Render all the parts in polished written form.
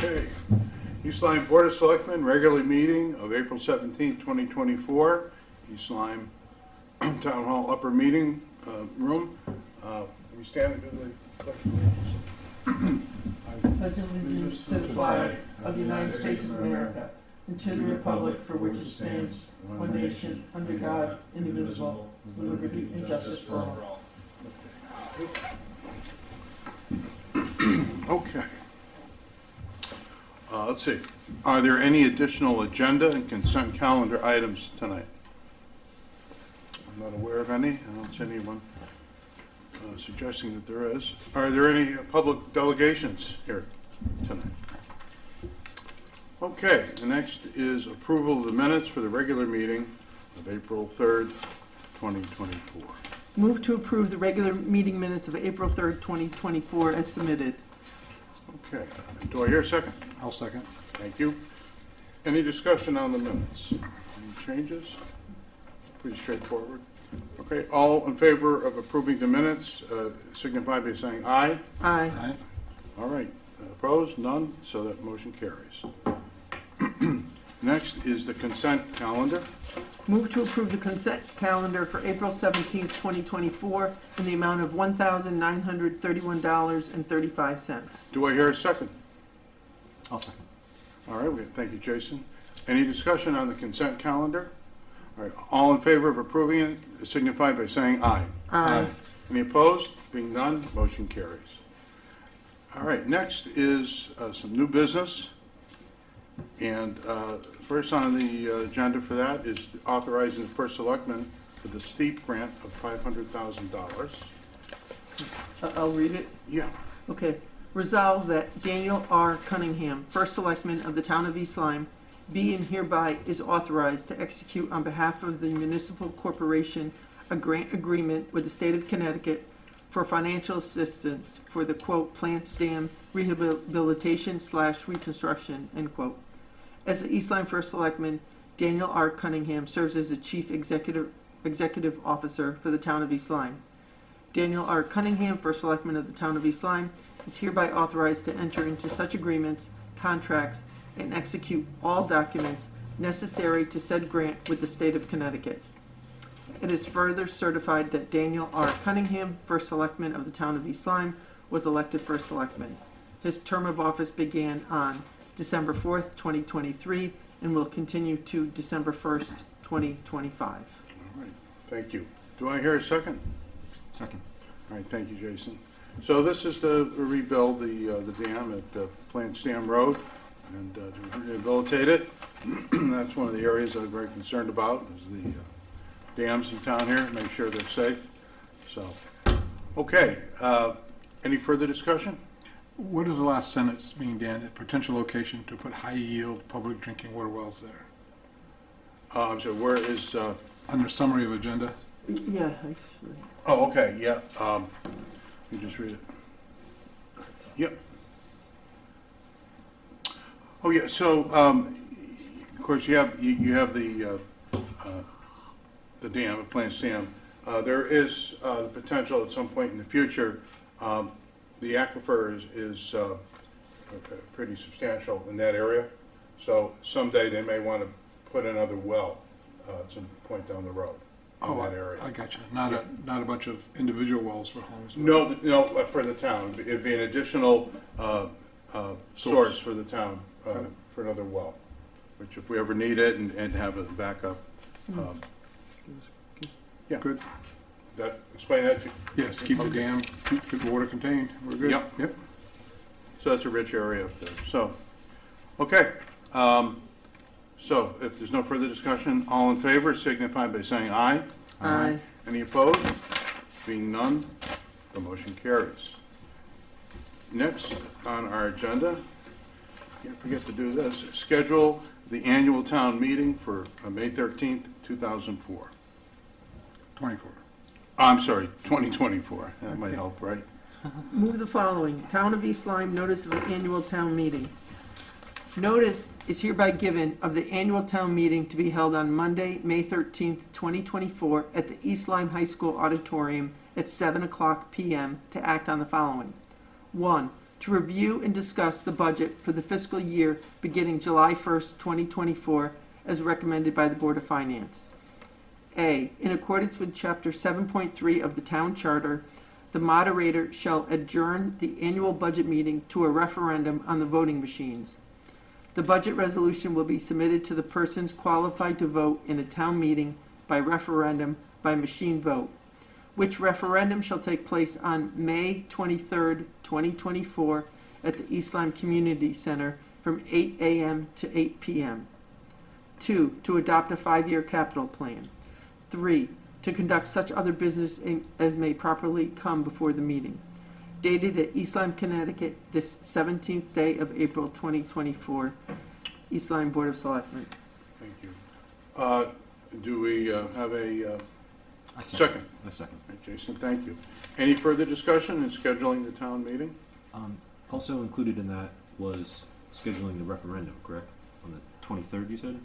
Okay. East Lyme Board of Selectmen, regular meeting of April 17th, 2024. East Lyme Town Hall upper meeting room. We stand and do the pledge of allegiance. I pledge allegiance to the flag of the United States of America and to the republic for which it stands, one nation, under God, indivisible, with liberty and justice for all. Okay. Let's see. Are there any additional agenda and consent calendar items tonight? I'm not aware of any. I don't see anyone suggesting that there is. Are there any public delegations here tonight? Okay. The next is approval of the minutes for the regular meeting of April 3rd, 2024. Move to approve the regular meeting minutes of April 3rd, 2024 as submitted. Okay. Do I hear a second? I'll second. Thank you. Any discussion on the minutes? Any changes? Pretty straightforward. Okay. All in favor of approving the minutes signify by saying aye. Aye. Aye. All right. Opposed? None. So that motion carries. Next is the consent calendar. Move to approve the consent calendar for April 17th, 2024 in the amount of $1,931.35. Do I hear a second? I'll second. All right. Thank you, Jason. Any discussion on the consent calendar? All right. All in favor of approving it signify by saying aye. Aye. Any opposed? Being none, motion carries. All right. Next is some new business. And first on the agenda for that is authorizing the first selectman for the steep grant of $500,000. I'll read it. Yeah. Okay. Resolve that Daniel R. Cunningham, first selectman of the town of East Lyme, be and hereby is authorized to execute on behalf of the municipal corporation a grant agreement with the state of Connecticut for financial assistance for the, quote, Plants Dam rehabilitation/reconstruction, end quote. As the East Lyme first selectman, Daniel R. Cunningham serves as the chief executive officer for the town of East Lyme. Daniel R. Cunningham, first selectman of the town of East Lyme, is hereby authorized to enter into such agreements, contracts, and execute all documents necessary to said grant with the state of Connecticut. It is further certified that Daniel R. Cunningham, first selectman of the town of East Lyme, was elected first selectman. His term of office began on December 4th, 2023, and will continue to December 1st, 2025. All right. Thank you. Do I hear a second? Second. All right. Thank you, Jason. So this is to rebuild the dam at Plants Dam Road and to rehabilitate it. That's one of the areas I'm very concerned about is the dams in town here, make sure they're safe. So, okay. Any further discussion? What is the last sentence being, Dan? A potential location to put high-yield public drinking water wells there. I'm sorry, where is... Under summary of agenda. Yeah. Oh, okay, yeah. You just read it. Yep. Oh, yeah, so, of course, you have the dam, the Plants Dam. There is the potential at some point in the future. The aquifer is pretty substantial in that area. So someday they may want to put another well at some point down the road in that area. I got you. Not a bunch of individual wells for homes. No, for the town. It'd be an additional source for the town for another well, which if we ever need it and have a backup. Yeah. Good. Explain that to you? Yes, keep the dam, keep the water contained. We're good. Yep. So that's a rich area up there. So, okay. So if there's no further discussion, all in favor signify by saying aye. Aye. Any opposed? Being none, the motion carries. Next on our agenda, can't forget to do this, schedule the annual town meeting for May 13th, 2004. 24. I'm sorry, 2024. That might help, right? Move the following. Town of East Lyme notice of an annual town meeting. Notice is hereby given of the annual town meeting to be held on Monday, May 13th, 2024 at the East Lyme High School Auditorium at 7:00 p.m. to act on the following. 1. to review and discuss the budget for the fiscal year beginning July 1st, 2024, as recommended by the Board of Finance. A, in accordance with Chapter 7.3 of the Town Charter, the moderator shall adjourn the annual budget meeting to a referendum on the voting machines. The budget resolution will be submitted to the persons qualified to vote in a town meeting by referendum by machine vote, which referendum shall take place on May 23rd, 2024, at the East Lyme Community Center from 8 a.m. to 8 p.m. 2, to adopt a 5-year capital plan. 3, to conduct such other business as may properly come before the meeting. Dated at East Lyme, Connecticut, this 17th day of April 2024. East Lyme Board of Selectmen. Thank you. Do we have a second? A second. Right, Jason, thank you. Any further discussion in scheduling the town meeting? Also included in that was scheduling the referendum, correct? On the 23rd, you said?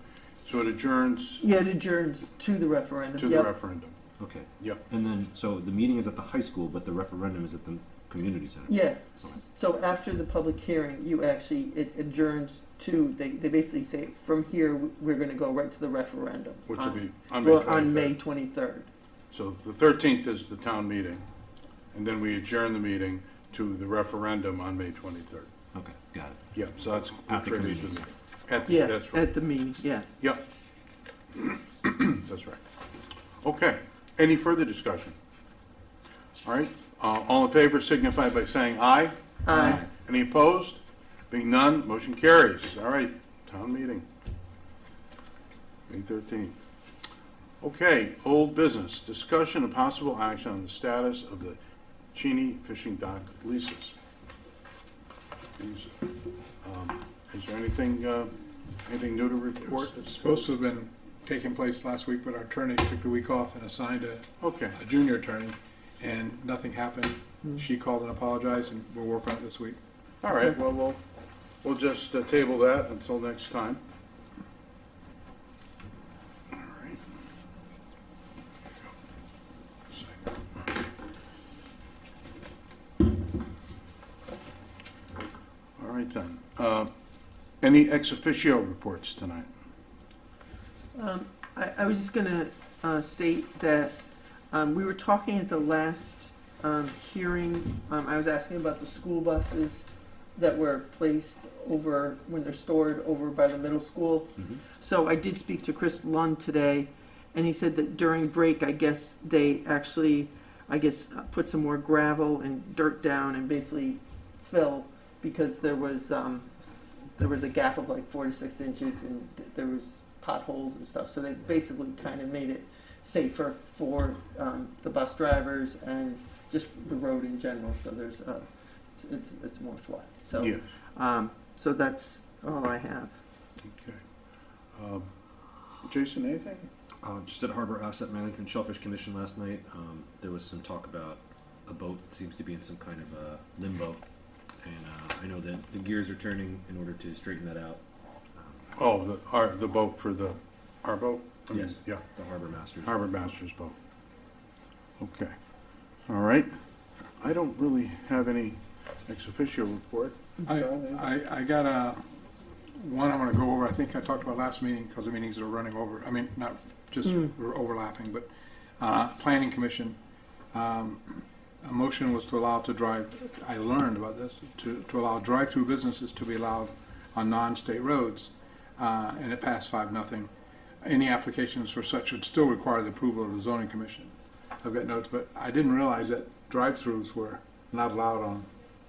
So it adjourns Yeah, it adjourns to the referendum. to the referendum. Okay. Yep. And then, so the meeting is at the high school, but the referendum is at the community center? Yeah, Okay. so after the public hearing, it adjourns to, they basically say, from here, we're gonna go right to the referendum. Which will be on May 23rd. On May 23rd. So the 13th is the town meeting, and then we adjourn the meeting to the referendum on May 23rd. Okay, got it. Yep, so that's. At the community triggers center. Yeah, That's right. at the meeting, yeah. Yep. That's right. Okay, any further discussion? All right, all in favor signify by saying aye. Aye. Any opposed? Being none, motion carries. All right, town meeting, May 13th. Okay, old business, discussion and possible action on the status of the Cheney fishing dock leases. Is there anything new to report? It's supposed to have been taking place last week, but our attorney took the week off and assigned Okay, a junior attorney, and nothing happened. She called and apologized, and we'll work on it this week. all right, well, we'll just table that until next time. All right. All right then. Any ex officio reports tonight? I was just gonna state that we were talking at the last hearing, I was asking about the school buses that were placed over, when they're stored over by the middle school. Mhm. So I did speak to Chris Lund today, and he said that during break, I guess they actually, put some more gravel and dirt down and basically fill, because there was a gap of like 4 to 6 inches, and there was potholes and stuff. So they basically kind of made it safer for the bus drivers and just the road in general. So there's it's more flat. So Yes. So that's all I have. Okay. Jason, anything? Just at Harbor Asset Management Shellfish Commission last night, there was some talk about a boat that seems to be in some kind of limbo. And I know that the gears are turning in order to straighten that out. Oh, the boat for our boat? I mean, Yes. Yeah, The Harbor Masters. Harbor Master's boat. Okay. All right. I don't really have any ex officio report. I got one I want to go over. I think I talked about last meeting, because the meetings are running over. I mean, not just we're overlapping, but Planning Commission. A motion was to allow to drive, I learned about this, to allow drive-through businesses to be allowed on non-state roads, and it passed 5-0. Any applications for such would still require the approval of the zoning commission. I've got notes, but I didn't realize that drive-throughs were not allowed on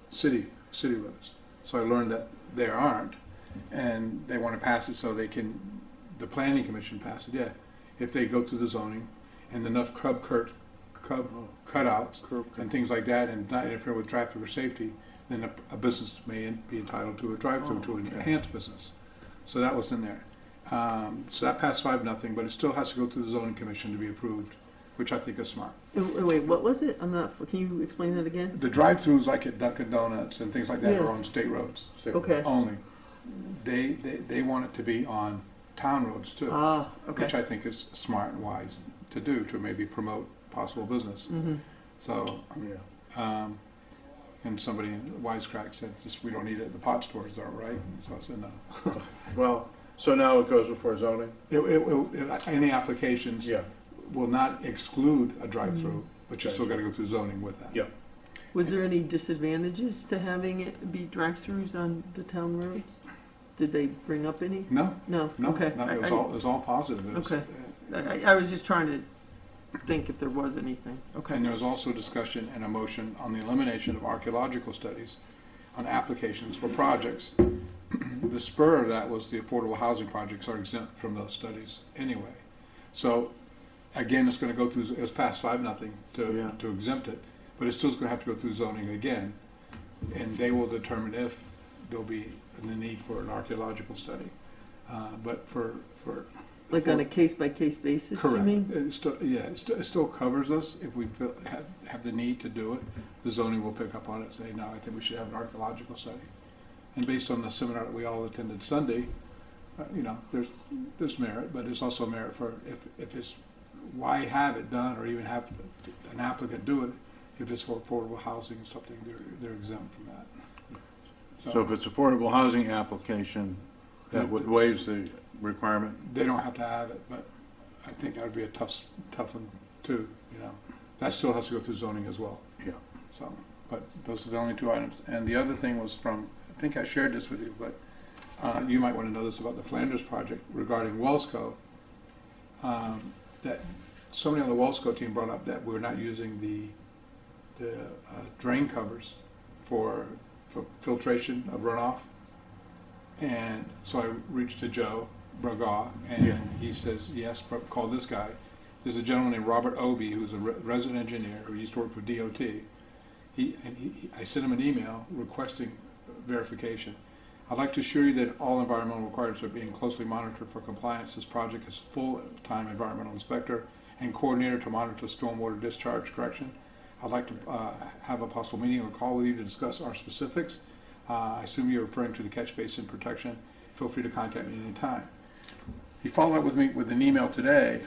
city roads. So I learned that they aren't, and they want to pass it so they can, the planning commission pass it, yeah. If they go through the zoning and enough cutouts and things like that, and not interfere with traffic or safety, then a business may be entitled to a drive-through to enhance business. So that was in there. So that passed 5-0, but it still has to go through the zoning commission to be approved, which I think is smart. Wait, what was it? Can you explain that again? The drive-throughs like at Dunkin' Donuts and things like that are on state roads Okay. only. They want it to be on town roads too, Okay. which I think is smart and wise to do, to maybe promote possible business. Mm-hmm. So, Yeah. And somebody wisecrack said, just, we don't need it, the pot stores are, right? So I said, no. Well, so now it goes before zoning? Any applications Yeah, will not exclude a drive-through, but you still gotta go through zoning with that. yeah. Was there any disadvantages to having it be drive-throughs on the town roads? Did they bring up any? No, No? no, Okay. no, it was all positive. It was, Okay. I was just trying to think if there was anything. Okay. And there was also discussion and a motion on the elimination of archaeological studies on applications for projects. The spur of that was the affordable housing projects are exempt from those studies anyway. So again, it's gonna go through, it's past 5-0 Yeah. to exempt it, but it's still gonna have to go through zoning again. And they will determine if there'll be the need for an archaeological study. But for Like on a case-by-case basis, you correct. mean? It still covers us if we have the need to do it. The zoning will pick up on it and say, no, I think we should have an archaeological study. And based on the seminar that we all attended Sunday, there's merit, but there's also merit for if it's, why have it done or even have an applicant do it if it's for affordable housing or something, they're exempt from that. So if it's affordable housing application, that waives the requirement? They don't have to have it, but I think that would be a tough one too, That still has to go through zoning as well. Yeah. So, but those are the only 2 items. And the other thing was from, I think I shared this with you, but you might want to know this about the Flanders project regarding Wellsco. That somebody on the Wellsco team brought up that we're not using the drain covers for filtration of runoff. And so I reached to Joe Braga, and Yeah. he says, yes, call this guy. There's a gentleman named Robert Obie, who's a resident engineer who used to work for DOT. I sent him an email requesting verification. I'd like to assure you that all environmental requirements are being closely monitored for compliance. This project is a full-time environmental inspector and coordinator to monitor stormwater discharge correction. I'd like to have a possible meeting or call with you to discuss our specifics. I assume you're referring to the catch basin protection. Feel free to contact me anytime. He followed up with me with an email today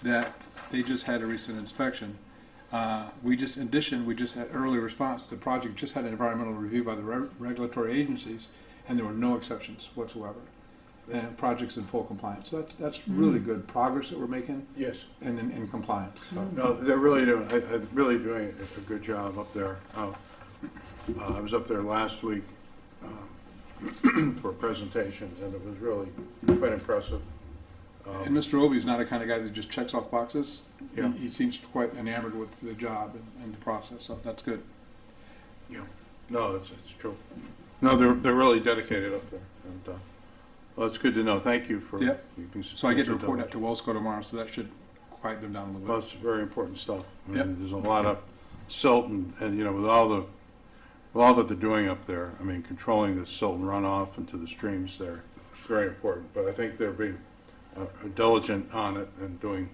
that they just had a recent inspection. In addition, we just had early response. The project just had an environmental review by the regulatory agencies, and there were no exceptions whatsoever. And the project's in full compliance. So that's really good progress that we're making. Yes. And in compliance. So. No, they're really doing a good job up there. I was up there last week for a presentation, and it was really quite impressive. And Mr. Obie's not a kind of guy that just checks off boxes. Yeah. He seems quite enamored with the job and the process, so that's good. Yeah. No, it's true. No, they're really dedicated up there, and well, it's good to know. Thank you for. Yep. being So I get to so report that diligent. to Wellsco tomorrow, so that should quiet them down a little Well, bit. it's very important stuff. I mean, Yep. there's a lot of silt and with all that they're doing up there. I mean, controlling the silt and runoff into the streams there, it's very important. But I think they're being diligent on it and doing.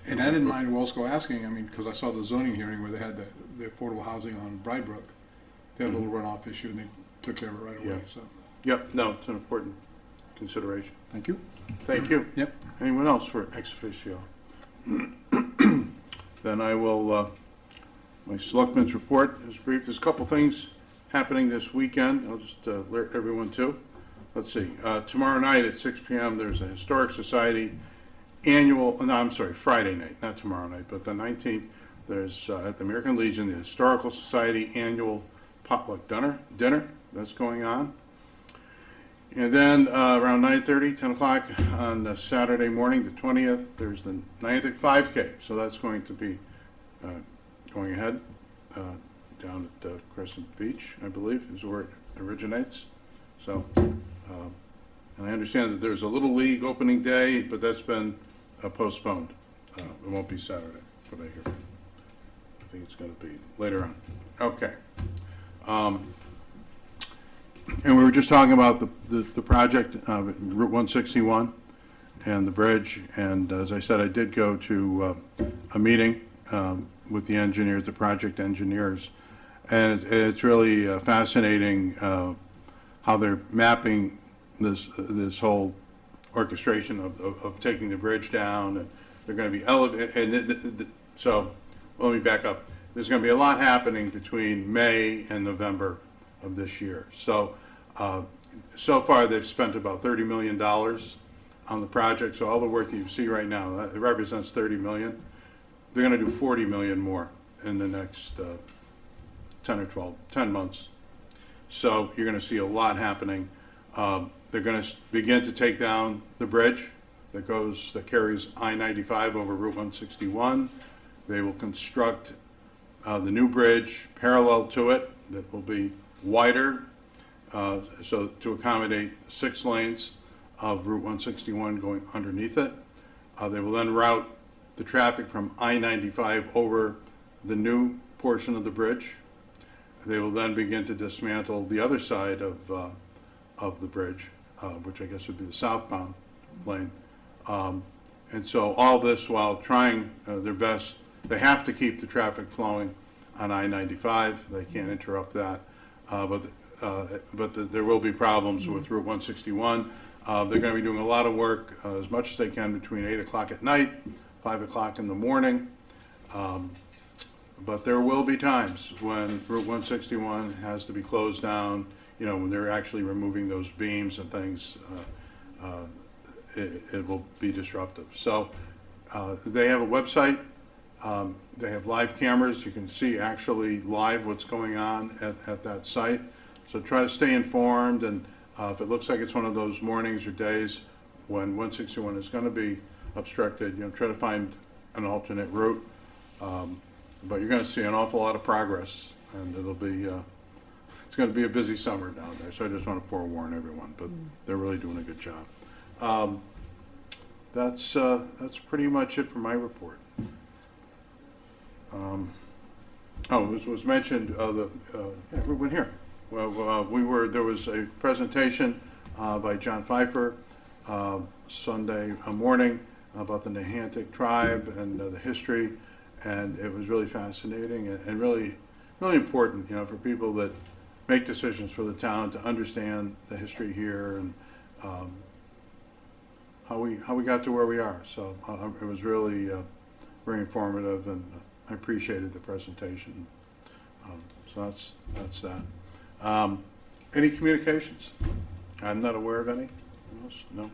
And I didn't mind Wellsco asking, because I saw the zoning hearing where they had the affordable housing on Brydebrook. They had a little runoff issue, and they took care of it right away, Yeah. so, Yep. No, it's an important consideration. thank you. Thank you. Yep. Anyone else for ex officio? Then I will. My selectmen's report is brief. There's a couple things happening this weekend. I'll just alert everyone to. Let's see. Tomorrow night at 6 p.m. there's a Historic Society Friday night, not tomorrow night, but the 19th. There's at the American Legion the Historical Society annual potluck dinner. That's going on. And then around 9:30, 10 o'clock on Saturday morning, the 20th, there's the Niantic 5K. So that's going to be going ahead down at Crescent Beach, I believe, is where it originates. So, and I understand that there's a Little League opening day, but that's been postponed. It won't be Saturday, that's what I hear. I think it's going to be later on. Okay. And we were just talking about the project, Route 161 and the bridge. And as I said, I did go to a meeting with the engineers, the project engineers. And it's really fascinating how they're mapping this whole orchestration of taking the bridge down. And they're going to be elevated. So let me back up. there's going to be a lot happening between May and November of this year. So, so far they've spent about $30 million on the project. So all the work that you see right now, it represents $30 million. They're going to do $40 million more in the next 10 months. So you're going to see a lot happening. They're going to begin to take down the bridge that carries I-95 over Route 161. They will construct the new bridge parallel to it that will be wider, so to accommodate 6 lanes of Route 161 going underneath it. They will then route the traffic from I-95 over the new portion of the bridge. They will then begin to dismantle the other side of the bridge, which I guess would be the southbound lane. And so all this while trying their best. They have to keep the traffic flowing on I-95. They can't interrupt that. But there will be problems with Route 161. They're going to be doing a lot of work, as much as they can, between 8 o'clock at night, 5 o'clock in the morning. But there will be times when Route 161 has to be closed down, you know, when they're actually removing those beams and things. It will be disruptive. So they have a website. They have live cameras. You can see actually live what's going on at that site. So try to stay informed, and if it looks like it's one of those mornings or days when 161 is going to be obstructed, you know, try to find an alternate route. But you're going to see an awful lot of progress, and it'll be it's going to be a busy summer down there. So I just want to forewarn everyone, but they're really doing a good job. That's pretty much it for my report. It was mentioned everyone here. Well, there was a presentation by John Pfeiffer Sunday morning about the Nahantic tribe and the history, and it was really fascinating and really important, you know, for people that make decisions for the town to understand the history here and how we got to where we are. So it was really very informative, and I appreciated the presentation. So that's that. Any communications? I'm not aware of any. No.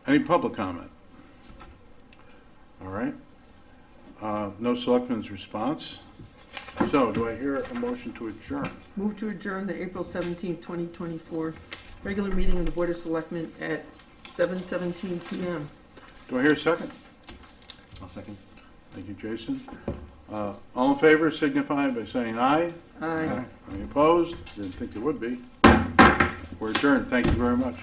Any public comment? All right. No selectmen's response. So do I hear a motion to adjourn? Move to adjourn the April 17th, 2024 regular meeting of the Board of Selectmen at 7:17 p.m. Do I hear a second? I'll second. Thank you, Jason. All in favor signify by saying aye. Aye. Any opposed? Didn't think there would be. We're adjourned. Thank you very much.